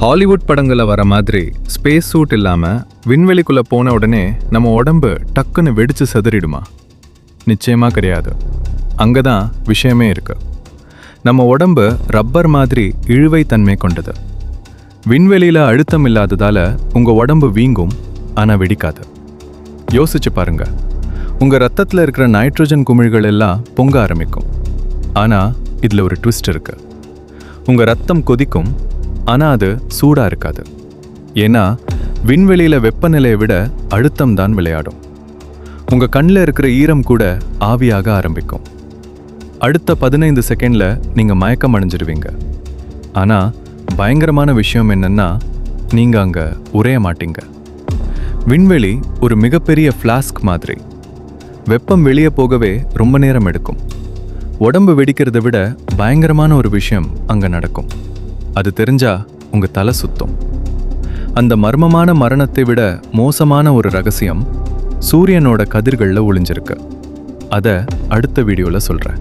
Hollywood படங்களில் வர மாதிரி ஸ்பேஸ் சூட் இல்லாமல் விண்வெளிக்குள்ளே போன உடனே நம்ம உடம்பு டக்குன்னு வெடிச்சு சிதறிடுமா? நிச்சயமாக கிடையாது. அங்கே தான் விஷயமே இருக்கு. நம்ம உடம்பு ரப்பர் மாதிரி இழுவை தன்மை கொண்டது. விண்வெளியில் அழுத்தம் இல்லாததால் உங்கள் உடம்பு வீங்கும், ஆனால் வெடிக்காது. யோசிச்சு பாருங்க, உங்கள் ரத்தத்தில் இருக்கிற நைட்ரஜன் குமிழ்கள் எல்லாம் பொங்க ஆரம்பிக்கும். ஆனால் இதில் ஒரு ட்விஸ்ட் இருக்கு. உங்கள் ரத்தம் கொதிக்கும், ஆனால் அது சூடாக இருக்காது. ஏன்னா விண்வெளியில் வெப்பநிலையை விட அழுத்தம் தான் விளையாடும். உங்கள் கண்ணில் இருக்கிற ஈரம் கூட ஆவியாக ஆரம்பிக்கும். அடுத்த 15 செகண்டில் நீங்கள் மயக்கம் அடைஞ்சிடுவீங்க. ஆனால் பயங்கரமான விஷயம் என்னன்னா, நீங்கள் அங்கே உறைய மாட்டீங்க. விண்வெளி ஒரு மிகப்பெரிய ஃப்ளாஸ்க் மாதிரி. வெப்பம் வெளியே போகவே ரொம்ப நேரம் எடுக்கும். உடம்பு வெடிக்கிறத விட பயங்கரமான ஒரு விஷயம் அங்கே நடக்கும். அது தெரிஞ்சா உங்க தலை சுத்தும். அந்த மர்மமான மரணத்தை விட மோசமான ஒரு ரகசியம் சூரியனோட கதிர்கள்ல ஒளிஞ்சிருக்கு. அதை அடுத்த வீடியோல சொல்றேன்.